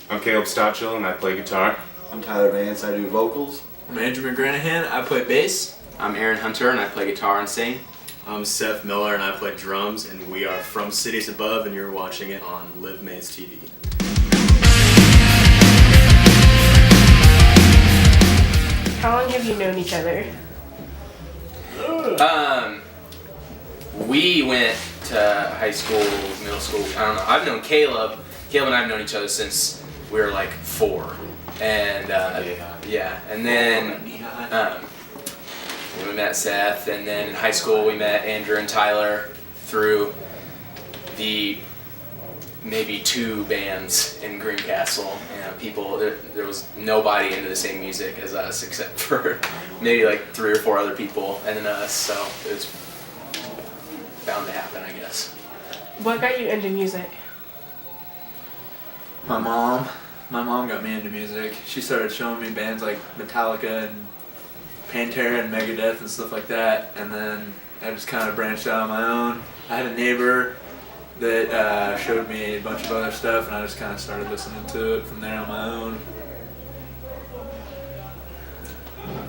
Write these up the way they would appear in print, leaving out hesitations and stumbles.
I'm Caleb Stotchell and I play guitar. I'm Tyler Vance, I do vocals. I'm Andrew McGranahan, I play bass. I'm Aaron Hunter and I play guitar and sing. I'm Seth Miller and I play drums, and we are from Cities Above, and you're watching it on LivMayesTV. How long have you known each other? We went to high school, middle school, I don't know. I've known Caleb. Caleb and I have known each other since we were like 4. And and then we met Seth, and then in high school we met Andrew and Tyler through the maybe 2 bands in Greencastle. You know, people, there was nobody into the same music as us except for maybe like 3 or 4 other people and then us, so it was bound to happen, I guess. What got you into music? My mom got me into music. She started showing me bands like Metallica and Pantera and Megadeth and stuff like that, and then I just kind of branched out on my own. I had a neighbor that showed me a bunch of other stuff, and I just kind of started listening to it from there on my own.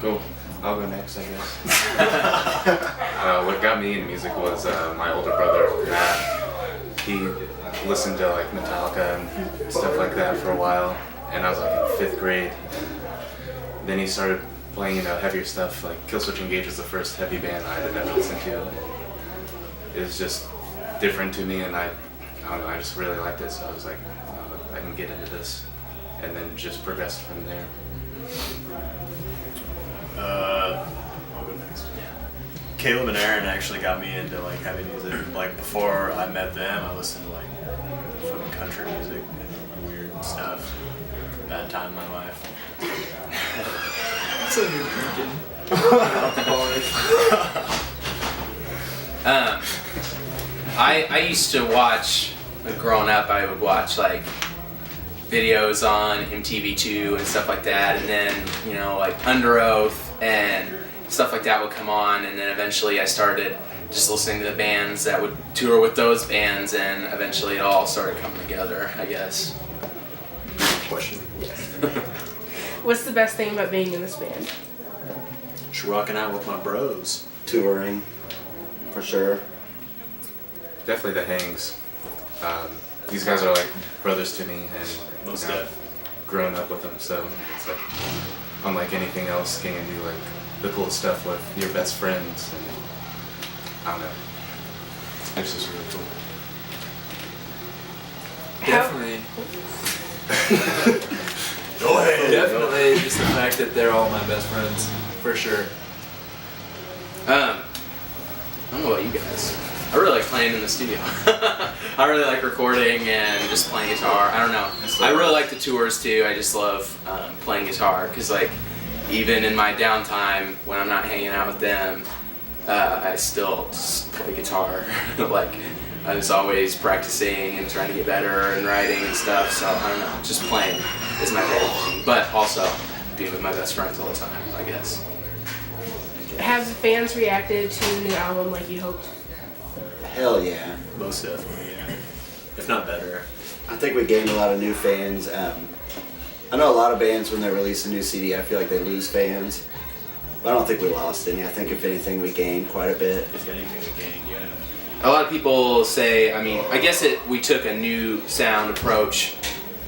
Cool. I'll go next, I guess. What got me into music was my older brother, Matt. He listened to like Metallica and stuff like that for a while, and I was like in 5th grade. Then he started playing heavier stuff, like Killswitch Engage was the first heavy band I had ever listened to. It was just different to me, and I don't know, I just really liked it, so I was like, I can get into this, and then just progressed from there. I'll go next. Caleb and Aaron actually got me into like heavy music. Like before I met them, I listened to like fucking country music and weird stuff. Bad time in my life. So you're drinking. I used to watch, like growing up, I would watch like videos on MTV2 and stuff like that, and then, you know, like Under Oath and stuff like that would come on, and then eventually I started just listening to the bands that would tour with those bands, and eventually it all started coming together, I guess. Question. What's the best thing about being in this band? Just rocking out with my bros. Touring, for sure. Definitely the hangs. These guys are like brothers to me, and Most I've grown up with them, so it's like unlike anything else, getting to do like the cool stuff with your best friends, and I don't know. It's just really cool. Definitely. Go ahead. Definitely just the fact that they're all my best friends, for sure. I don't know about you guys. I really like playing in the studio. I really like recording and just playing guitar. I don't know. I really like the tours too. I just love playing guitar, because like even in my downtime when I'm not hanging out with them, I still just play guitar. Like I was always practicing and trying to get better and writing and stuff. So I don't know. Just playing is my favorite thing. But also being with my best friends all the time, I guess. Have fans reacted to the new album like you hoped? Hell yeah. Most definitely, yeah. If not better. I think we gained a lot of new fans. I know a lot of bands, when they release a new CD, I feel like they lose fans. But I don't think we lost any. I think if anything we gained quite a bit. If anything, we gain, yeah. A lot of people say, I mean, I guess we took a new sound approach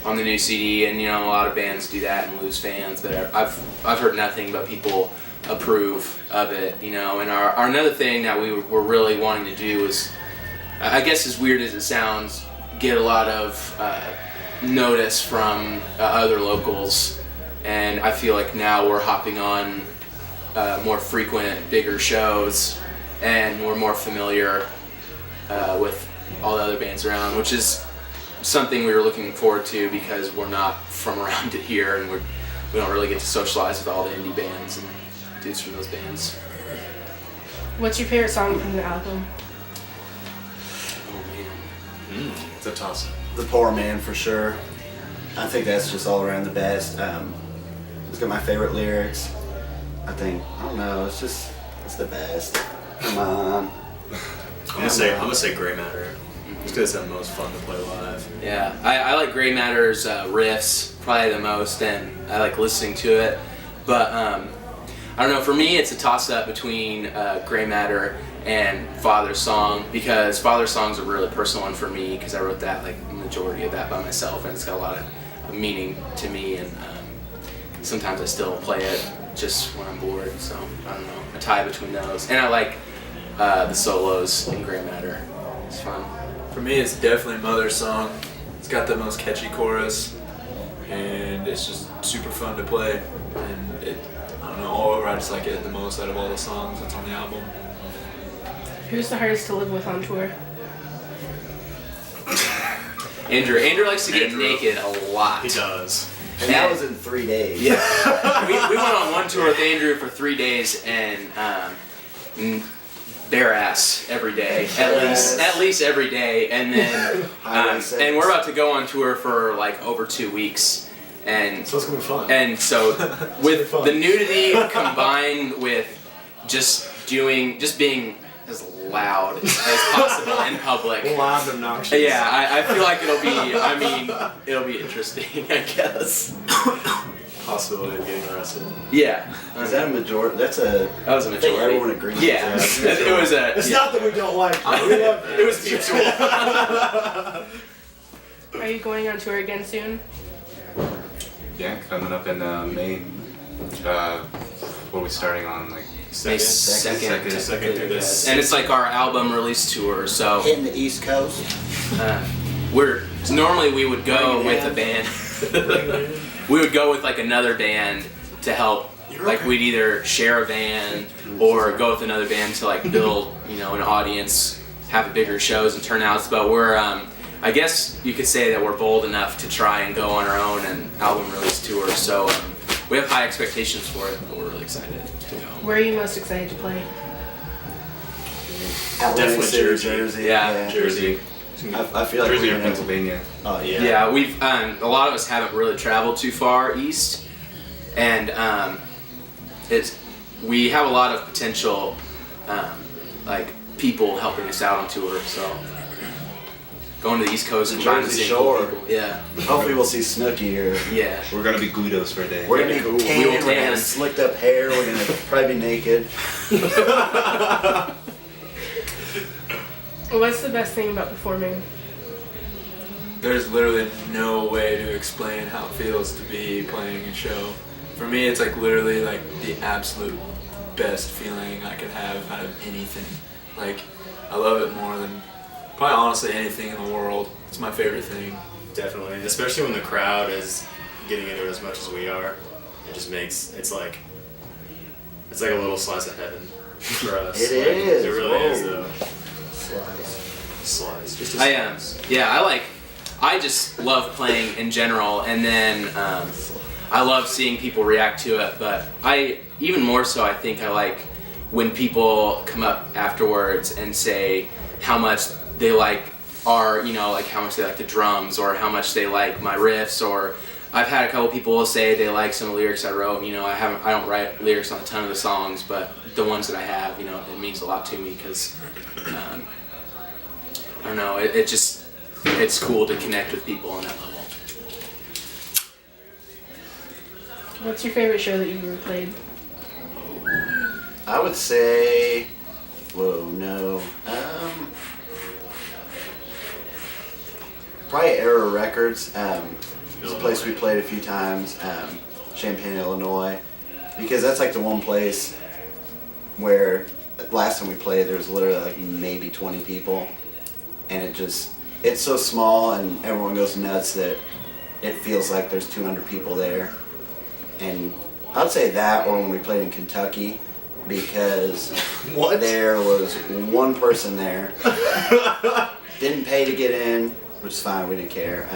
on the new CD, and you know, a lot of bands do that and lose fans, but I've heard nothing but people approve of it, you know. And our another thing that we were really wanting to do is, I guess as weird as it sounds, get a lot of notice from other locals, and I feel like now we're hopping on more frequent, bigger shows, and we're more familiar with all the other bands around, which is something we were looking forward to, because we're not from around it here, and we don't really get to socialize with all the indie bands and dudes from those bands. What's your favorite song from the album? Oh man. It's a toss-up. The Poor Man, for sure. I think that's just all around the best. It's got my favorite lyrics. I think, I don't know, it's the best. Come on. I'm gonna say Gray Matter. Just because it's the most fun to play live. Yeah, I like Gray Matter's riffs probably the most, and I like listening to it. But I don't know, for me it's a toss-up between Gray Matter and Father's Song, because Father's Song's a really personal one for me because I wrote that, like, the majority of that by myself, and it's got a lot of meaning to me, and sometimes I still play it just when I'm bored, so I don't know, a tie between those. And I like the solos in Gray Matter. It's fun. For me, it's definitely Mother's Song. It's got the most catchy chorus, and it's just super fun to play. And I don't know, all over I just like it the most out of all the songs that's on the album. Who's the hardest to live with on tour? Andrew likes to get naked a lot. He does. And that was in 3 days. Yeah. we went on one tour with Andrew for 3 days and bare ass every day, at least every day, and then and we're about to go on tour for like over 2 weeks, and So it's gonna be fun. and so with the nudity combined with just being as loud as possible in public. Loud and obnoxious. Yeah, I feel like it'll be interesting, I guess. Possibility of getting arrested. Yeah. Is that a majority? That was a I think majority. everyone agrees. Yeah. It was a. It's not that we don't like you. We love you. It was mutual. Are you going on tour again soon? Yeah, coming up in May. What are we starting on? Like May Second through this. And it's like our album release tour, so Hitting the East Coast. normally we would go with a band. We would go with like another band to help. Like we'd either share a van or go with another band to like build, an audience, have bigger shows and turnouts. But we're, I guess you could say that we're bold enough to try and go on our own and album release tour. So we have high expectations for it, but we're really excited to go. Where are you most excited to play? Atlantic City, Jersey. Jersey. Yeah. Jersey, I feel like Jersey we're or gonna- Pennsylvania. Oh yeah. Yeah, we've a lot of us haven't really traveled too far east, and we have a lot of potential like people helping us out on tour. So going to the East Coast and trying to Jersey see cool Shore. people. Yeah, Hopefully we'll see Snooki here. yeah. We're gonna be Guidos for a day. We're gonna be We tan, will we're gonna tan. have slicked up hair, we're gonna probably be naked. What's the best thing about performing? There's literally no way to explain how it feels to be playing a show. For me, it's like literally like the absolute best feeling I could have out of anything. Like, I love it more than probably honestly anything in the world. It's my favorite thing. Definitely, especially when the crowd is getting into it as much as we are. It just makes it's like a little slice of heaven for us. It Like, is. It really is Whoa. though. Slice. Just a I am. I just love playing in general, and then I love seeing people react to it. But even more so, I think I like when people come up afterwards and say how much they like like how much they like the drums or how much they like my riffs. Or I've had a couple people say they like some of the lyrics I wrote. I don't write lyrics on a ton of the songs, but the ones that I have, it means a lot to me because I don't know. It's cool to connect with people on that level. What's your favorite show that you've ever played? I would say, probably Era Records. It's a place we played a few times, Champaign, Illinois, because that's like the one place where last time we played there was literally like maybe 20 people, and it's so small and everyone goes nuts that it feels like there's 200 people there. And I'd say that, or when we played in Kentucky, because there was one person there, didn't pay to get in, which is fine, we didn't care.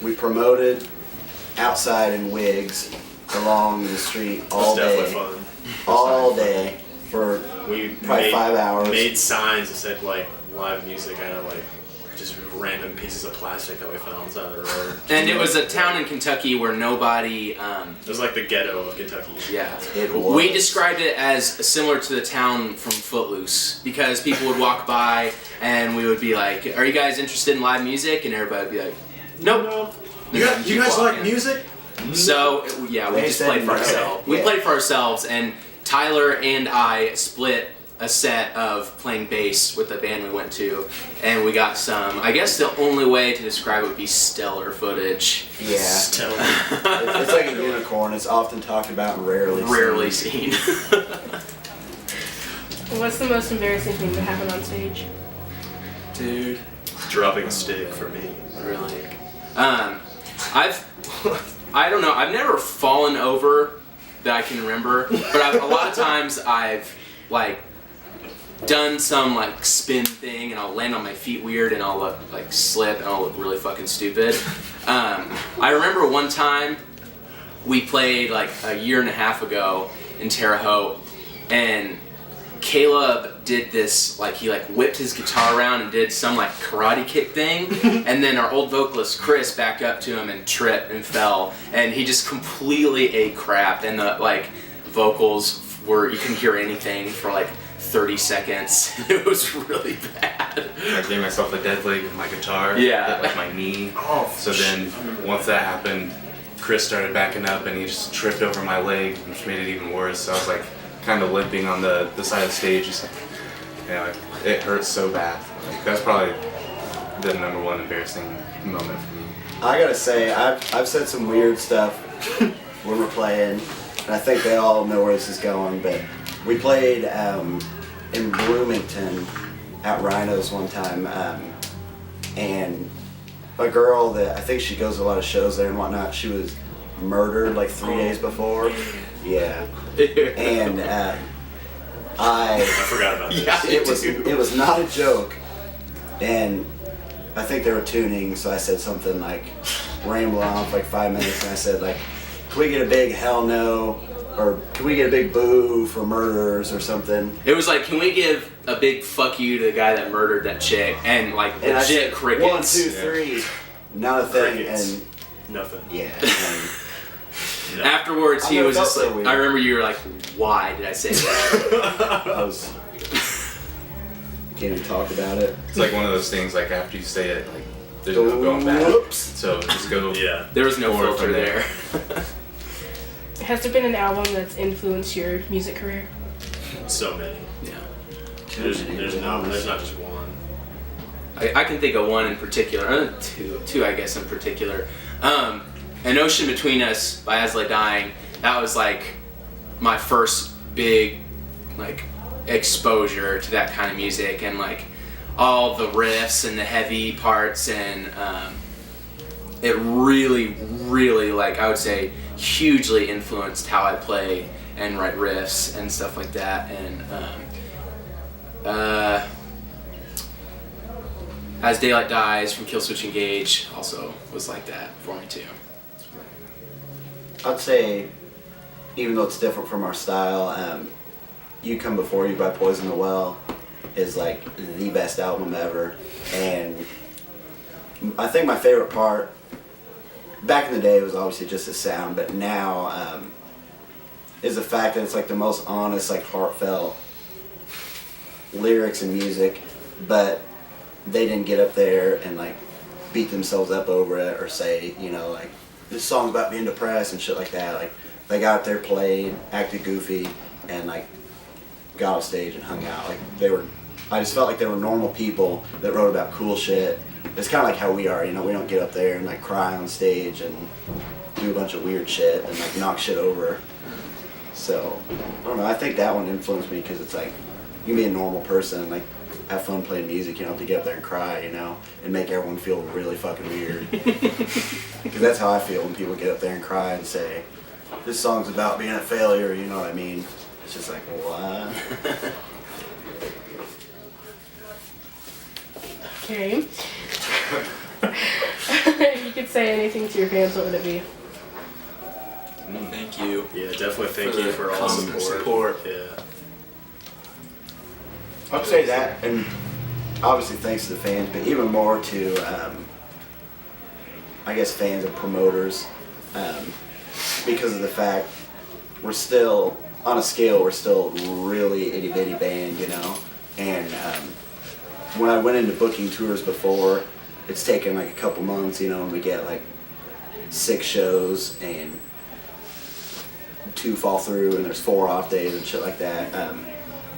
We promoted outside in wigs along the street all definitely day, fun. all day for We probably 5 hours. Made signs that said like live music out of like just random pieces of plastic that we found on the side of the road. And it was a town in Kentucky where nobody. It was like the ghetto of Kentucky. Yeah. It was. We described it as similar to the town from Footloose because people would walk by and we would be like, "Are you guys interested in live music?" And everybody would be like, "Nope." You guys like music? So yeah, we They just said played for no. ourselves. We Yeah. played for ourselves, and Tyler and I split a set of playing bass with the band we went to, and we got some. I guess the only way to describe it would be stellar footage. Yeah. Still. It's like a unicorn. It's often talked about and rarely seen. Rarely seen. What's the most embarrassing thing that happened on stage? Dude. Dropping a stick for me. Really. I don't know. I've never fallen over that I can remember, but a lot of times I've like done some like spin thing and I'll land on my feet weird and I'll look like slip and I'll look really fucking stupid. I remember one time we played like a year and a half ago in Terre Haute, and Caleb did this, like he like whipped his guitar around and did some like karate kick thing, and then our old vocalist Chris backed up to him and tripped and fell, and he just completely ate crap, and the like vocals were, you couldn't hear anything for like 30 seconds. It was really bad. I gave myself a dead leg with my guitar. Yeah. Hit, like my knee. Oh, So then once that happened, Chris started backing up and he just tripped over my leg, which made it even worse. So I was like kind of limping on the side of the stage. Just, you know, it hurts so bad. Like, that's probably the number one embarrassing moment for me. I gotta say, I've said some weird stuff when we're playing, and I think they all know where this is going, but we played in Bloomington at Rhino's one time, and a girl that I think she goes to a lot of shows there and whatnot, she was murdered like 3 days before. Yeah. And I forgot about this. Yeah. it was not a joke, and I think they were tuning, so I said something like rambling on for like 5 minutes, and I said like, can we get a big hell no, or can we get a big boo for murderers or something? It was like, can we give a big fuck you to the guy that murdered that chick? And like And I legit said crickets. 1, 2, 3, not a thing, Crickets. and Nothing. yeah. And No. Afterwards, I he never was felt just so like, weird. I remember you were like, why did I say that? I was can't even talk about it. It's like one of those things, like after you say it, like there's no going back. Whoops. So just go. Yeah. There was no Forward filter from there. Has there been an album that's influenced your music career? So many. Yeah. There's not just one. I can think of one in particular, two I guess in particular. An Ocean Between Us by As Lay Dying, that was like my first big like exposure to that kind of music, and like all the riffs and the heavy parts, and it really like I would say hugely influenced how I play and write riffs and stuff like that. And As Daylight Dies from Killswitch Engage also was like that for me too. I'd say, even though it's different from our style, You Come Before You by Poison the Well is like the best album ever. And I think my favorite part, back in the day, was obviously just the sound, but now is the fact that it's like the most honest, like heartfelt lyrics and music, but they didn't get up there and like beat themselves up over it or say, you know, like, this song's about being depressed and shit like that. Like, they got up there, played, acted goofy, and like got off stage and hung out. Like, I just felt like they were normal people that wrote about cool shit. It's kind of like how we are, you know, we don't get up there and like cry on stage and do a bunch of weird shit and like knock shit over. So, I don't know, I think that one influenced me because it's like, you can be a normal person and like have fun playing music, you don't have to get up there and cry, you know, and make everyone feel really fucking weird. Because that's how I feel when people get up there and cry and say, this song's about being a failure, you know what I mean? It's just like, what? Okay. If you could say anything to your fans, what would it be? Thank you. Yeah, definitely thank For you the for all the constant support. support. Yeah. I'd say that, and obviously thanks to the fans, but even more to, I guess, fans and promoters, because of the fact we're still, on a scale, we're still really itty bitty band, you know, and when I went into booking tours before, it's taken like a couple months, you know, and we get like 6 shows and 2 fall through and there's 4 off days and shit like that.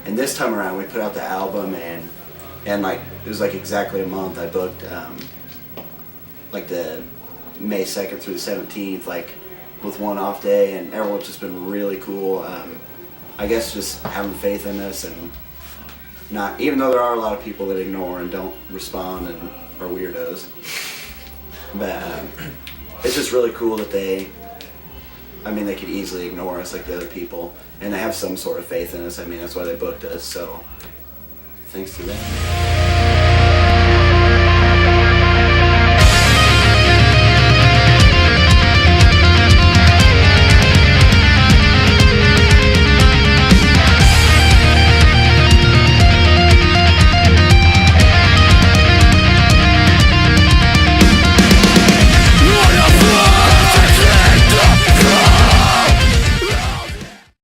And this time around we put out the album and like it was like exactly a month. I booked like the May 2nd through the 17th, like with 1 off day, and everyone's just been really cool. I guess just having faith in us, and not, even though there are a lot of people that ignore and don't respond and are weirdos, but it's just really cool that they could easily ignore us like the other people, and they have some sort of faith in us. I mean, that's why they booked us, so thanks to them.